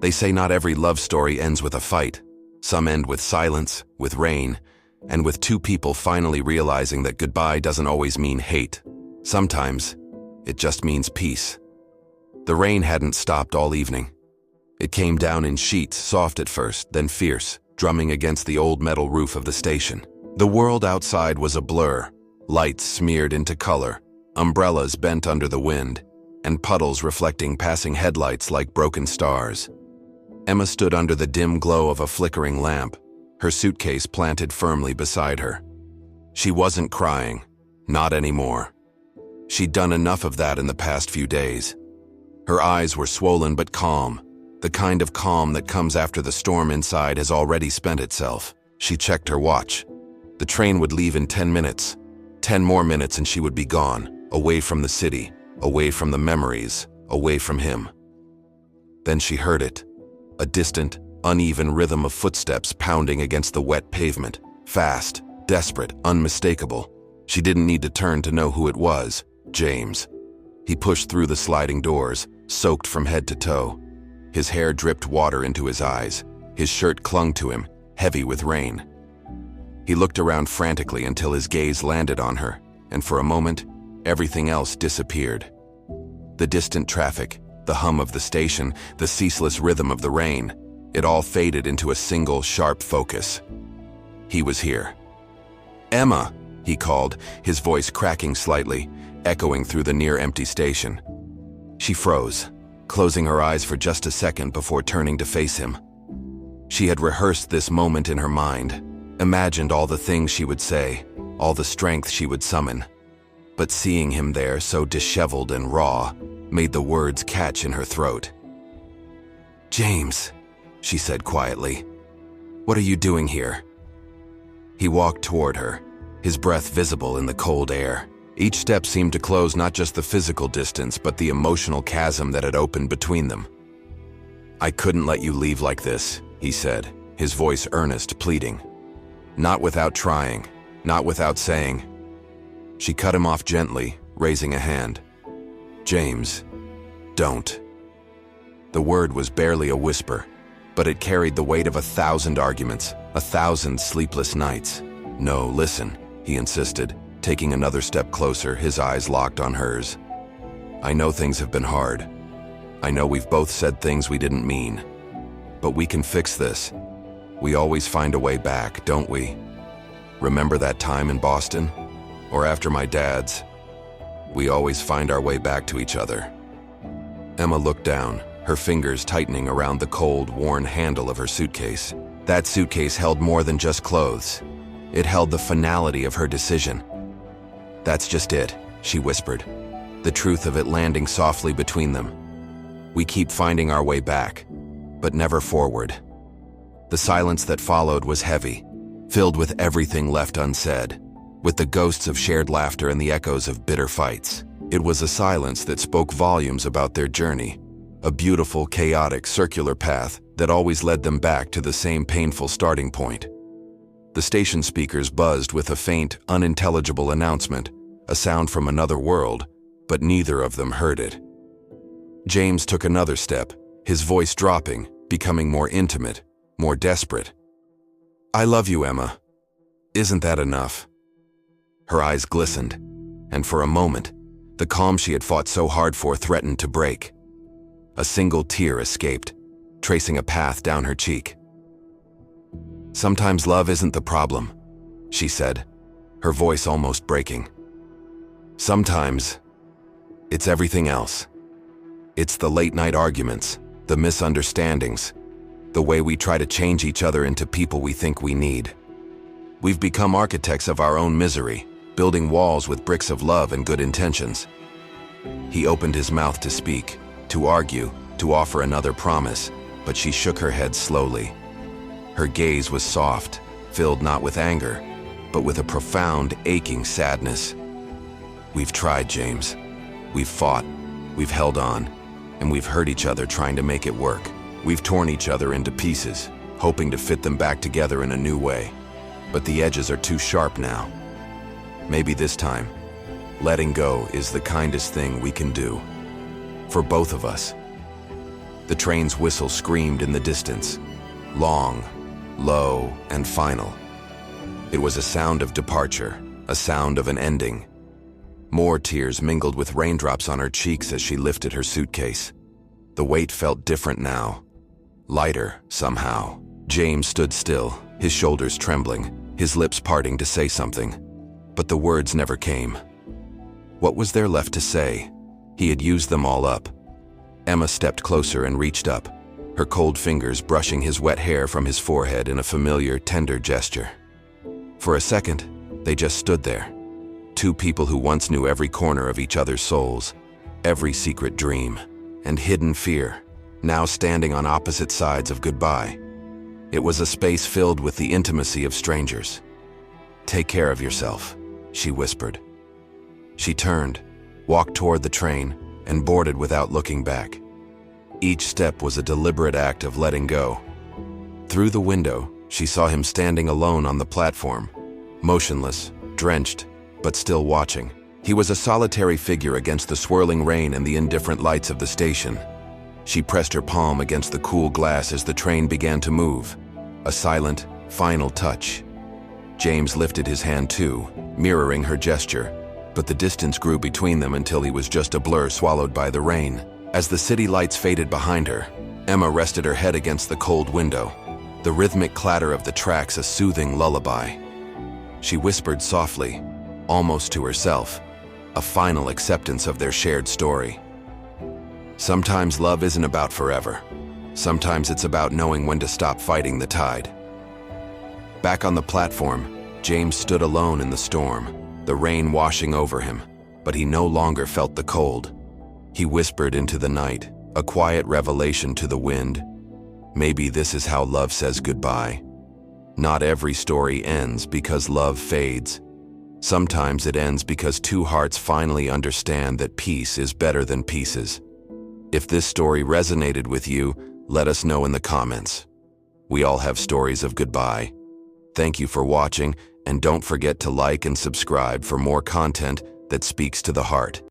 They say not every love story ends with a fight. Some end with silence, with rain, and with two people finally realizing that goodbye doesn't always mean hate. Sometimes, it just means peace. The rain hadn't stopped all evening. It came down in sheets, soft at first, then fierce, drumming against the old metal roof of the station. The world outside was a blur, lights smeared into color, umbrellas bent under the wind, and puddles reflecting passing headlights like broken stars. Emma stood under the dim glow of a flickering lamp, her suitcase planted firmly beside her. She wasn't crying, not anymore. She'd done enough of that in the past few days. Her eyes were swollen but calm, the kind of calm that comes after the storm inside has already spent itself. She checked her watch. The train would leave in 10 minutes. 10 more minutes and she would be gone, away from the city, away from the memories, away from him. Then she heard it, a distant, uneven rhythm of footsteps pounding against the wet pavement, fast, desperate, unmistakable. She didn't need to turn to know who it was, James. He pushed through the sliding doors, soaked from head to toe. His hair dripped water into his eyes. His shirt clung to him, heavy with rain. He looked around frantically until his gaze landed on her, and for a moment, everything else disappeared. The distant traffic, the hum of the station, the ceaseless rhythm of the rain, it all faded into a single, sharp focus. He was here. "Emma!" he called, his voice cracking slightly, echoing through the near-empty station. She froze, closing her eyes for just a second before turning to face him. She had rehearsed this moment in her mind, imagined all the things she would say, all the strength she would summon. But seeing him there, so disheveled and raw, made the words catch in her throat. "James," she said quietly, "what are you doing here?" He walked toward her, his breath visible in the cold air. Each step seemed to close not just the physical distance, but the emotional chasm that had opened between them. "I couldn't let you leave like this," he said, his voice earnest, pleading. "Not without trying, not without saying." She cut him off gently, raising a hand. "James, don't." The word was barely a whisper, but it carried the weight of 1,000 arguments, 1,000 sleepless nights. "No, listen," he insisted, taking another step closer, his eyes locked on hers. "I know things have been hard. I know we've both said things we didn't mean. But we can fix this. We always find a way back, don't we? Remember that time in Boston? Or after my dad's? We always find our way back to each other." Emma looked down, her fingers tightening around the cold, worn handle of her suitcase. That suitcase held more than just clothes. It held the finality of her decision. "That's just it," she whispered, the truth of it landing softly between them. "We keep finding our way back, but never forward." The silence that followed was heavy, filled with everything left unsaid, with the ghosts of shared laughter and the echoes of bitter fights. It was a silence that spoke volumes about their journey, a beautiful, chaotic, circular path that always led them back to the same painful starting point. The station speakers buzzed with a faint, unintelligible announcement, a sound from another world, but neither of them heard it. James took another step, his voice dropping, becoming more intimate, more desperate. "I love you, Emma. Isn't that enough?" Her eyes glistened, and for a moment, the calm she had fought so hard for threatened to break. A single tear escaped, tracing a path down her cheek. "Sometimes love isn't the problem," she said, her voice almost breaking. "Sometimes, it's everything else. It's the late-night arguments, the misunderstandings, the way we try to change each other into people we think we need. We've become architects of our own misery, building walls with bricks of love and good intentions." He opened his mouth to speak, to argue, to offer another promise, but she shook her head slowly. Her gaze was soft, filled not with anger, but with a profound, aching sadness. "We've tried, James. We've fought, we've held on, and we've hurt each other trying to make it work. We've torn each other into pieces, hoping to fit them back together in a new way. But the edges are too sharp now. Maybe this time, letting go is the kindest thing we can do. For both of us." The train's whistle screamed in the distance. Long, low, and final. It was a sound of departure, a sound of an ending. More tears mingled with raindrops on her cheeks as she lifted her suitcase. The weight felt different now. Lighter, somehow. James stood still, his shoulders trembling, his lips parting to say something. But the words never came. What was there left to say? He had used them all up. Emma stepped closer and reached up, her cold fingers brushing his wet hair from his forehead in a familiar, tender gesture. For a second, they just stood there. Two people who once knew every corner of each other's souls, every secret dream, and hidden fear, now standing on opposite sides of goodbye. It was a space filled with the intimacy of strangers. "Take care of yourself," she whispered. She turned, walked toward the train, and boarded without looking back. Each step was a deliberate act of letting go. Through the window, she saw him standing alone on the platform, motionless, drenched, but still watching. He was a solitary figure against the swirling rain and the indifferent lights of the station. She pressed her palm against the cool glass as the train began to move, a silent, final touch. James lifted his hand too, mirroring her gesture, but the distance grew between them until he was just a blur swallowed by the rain. As the city lights faded behind her, Emma rested her head against the cold window, the rhythmic clatter of the tracks a soothing lullaby. She whispered softly, almost to herself, a final acceptance of their shared story. Sometimes love isn't about forever. Sometimes it's about knowing when to stop fighting the tide. Back on the platform, James stood alone in the storm, the rain washing over him, but he no longer felt the cold. He whispered into the night, a quiet revelation to the wind. Maybe this is how love says goodbye. Not every story ends because love fades. Sometimes it ends because two hearts finally understand that peace is better than pieces. If this story resonated with you, let us know in the comments. We all have stories of goodbye. Thank you for watching, and don't forget to like and subscribe for more content that speaks to the heart.